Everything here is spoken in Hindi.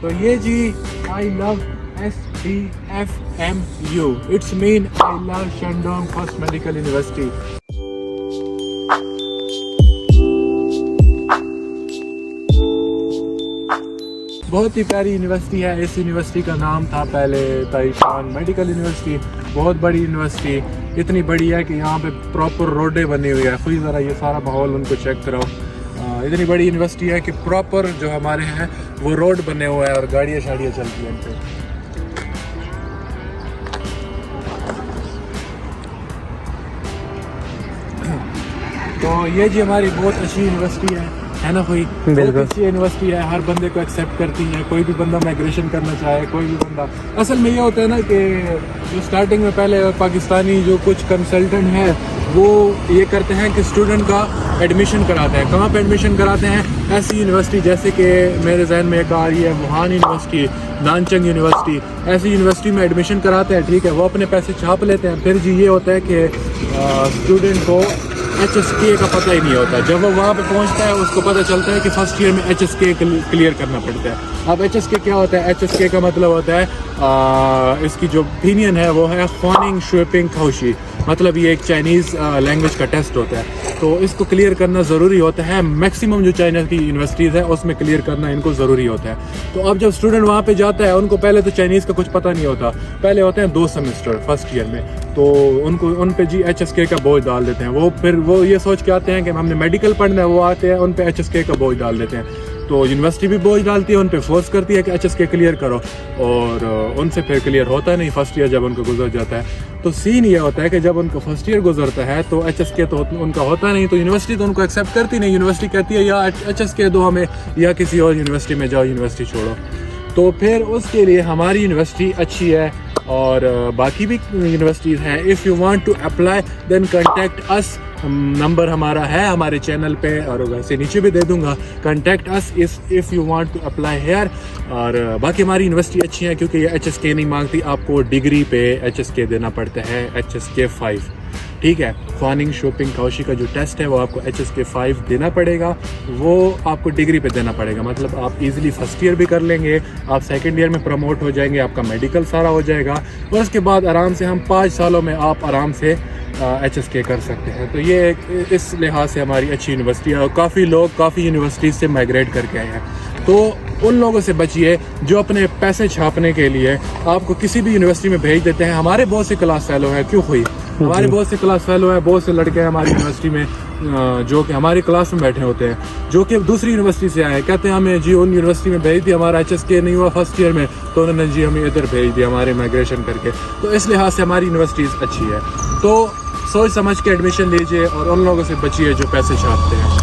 तो ये जी I love SDFMU, it's mean I love Shandong first medical university. बहुत ही प्यारी यूनिवर्सिटी है। इस यूनिवर्सिटी का नाम था पहले ताइशान मेडिकल यूनिवर्सिटी। बहुत बड़ी यूनिवर्सिटी, इतनी बड़ी है कि यहाँ पे प्रॉपर रोडें बनी हुई है। खुद ज़रा ये सारा माहौल उनको चेक कराओ। इतनी बड़ी यूनिवर्सिटी है कि प्रॉपर जो हमारे हैं वो रोड बने हुए हैं और गाड़ियाँ शाड़ियाँ चलती हैं इन पे। तो ये जी हमारी बहुत अच्छी यूनिवर्सिटी है ना कोई बहुत अच्छी यूनिवर्सिटी है। हर बंदे को एक्सेप्ट करती है। कोई भी बंदा माइग्रेशन करना चाहे, कोई भी बंदा। असल में ये होता है ना कि जो स्टार्टिंग में पहले पाकिस्तानी जो कुछ कंसल्टेंट हैं वो ये करते हैं कि स्टूडेंट का एडमिशन कराते हैं। कहाँ पे एडमिशन कराते हैं? ऐसी यूनिवर्सिटी जैसे कि मेरे जहन में एक आ रही है वुहान यूनिवर्सिटी, नानचंग यूनिवर्सिटी। ऐसी यूनिवर्सिटी में एडमिशन कराते हैं, ठीक है। वो अपने पैसे छाप लेते हैं। फिर जी ये होता है कि स्टूडेंट को HSK का पता ही नहीं होता। जब वो वहाँ पे पहुँचता है उसको पता चलता है कि फर्स्ट ईयर में HSK क्लियर करना पड़ता है। अब HSK क्या होता है? HSK का मतलब होता है इसकी जो ओपिनियन है वो है ख्वानिंग शुपिंग खाउशी, मतलब ये एक चाइनीज़ लैंग्वेज का टेस्ट होता है। तो इसको क्लियर करना ज़रूरी होता है। मैक्सिमम जो चाइना की यूनिवर्सिटीज़ है उसमें क्लियर करना इनको ज़रूरी होता है। तो अब जब स्टूडेंट वहाँ पे जाता है उनको पहले तो चाइनीज़ का कुछ पता नहीं होता। पहले होते हैं 2 सेमेस्टर फर्स्ट ईयर में, तो उन पे जी HSK का बोझ डाल देते हैं। वो फिर वो ये सोच के आते हैं कि हमने मेडिकल पढ़ना है, वो आते हैं उन पे HSK का बोझ डाल देते हैं। तो यूनिवर्सिटी भी बोझ डालती है, उन पे फोर्स करती है कि HSK क्लियर करो, और उनसे फिर क्लियर होता नहीं फर्स्ट ईयर जब उनको गुजर जाता है। तो सीन ये होता है कि जब उनका फर्स्ट ईयर गुजरता है तो HSK तो उनका होता नहीं, तो यूनिवर्सिटी तो उनको एक्सेप्ट करती नहीं। यूनिवर्सिटी कहती है या HSK दो हमें या किसी और यूनिवर्सिटी में जाओ, यूनिवर्सिटी छोड़ो। तो फिर उसके लिए हमारी यूनिवर्सिटी अच्छी है और बाकी भी यूनिवर्सिटीज़ हैं। If you want to apply then contact us. Number हमारा है हमारे चैनल पे और वैसे नीचे भी दे दूंगा। Contact us if you want to apply here. और बाकी हमारी यूनिवर्सिटी अच्छी है क्योंकि ये HSK नहीं मांगती। आपको डिग्री पे HSK देना पड़ता है, HSK 5, ठीक है। ख्वानिंग शुपिंग खाउशी का जो टेस्ट है वो आपको HSK 5 देना पड़ेगा। वो आपको डिग्री पे देना पड़ेगा, मतलब आप इजीली फर्स्ट ईयर भी कर लेंगे, आप सेकंड ईयर में प्रमोट हो जाएंगे, आपका मेडिकल सारा हो जाएगा और उसके बाद आराम से हम 5 सालों में आप आराम से HSK कर सकते हैं। तो ये इस लिहाज से हमारी अच्छी यूनिवर्सिटी है और काफ़ी लोग काफ़ी यूनिवर्सिटीज़ से माइग्रेट करके आए हैं। तो उन लोगों से बचिए जो अपने पैसे छापने के लिए आपको किसी भी यूनिवर्सिटी में भेज देते हैं। हमारे बहुत से क्लास फेलो हैं, क्यों हुई? हमारे बहुत से क्लास फेलो हैं, बहुत से लड़के हैं हमारी यूनिवर्सिटी में जो कि हमारी क्लास में बैठे होते हैं, जो कि दूसरी यूनिवर्सिटी से आए हैं। कहते हैं हमें जी उन यूनिवर्सिटी में भेज दिया, हमारा HSK नहीं हुआ फर्स्ट ईयर में, तो उन्होंने जी हमें इधर भेज दिया हमारे माइग्रेशन करके। तो इस लिहाज से हमारी यूनिवर्सिटीज़ अच्छी है। तो सोच समझ के एडमिशन लीजिए और उन लोगों से बचिए जो पैसे छापते हैं।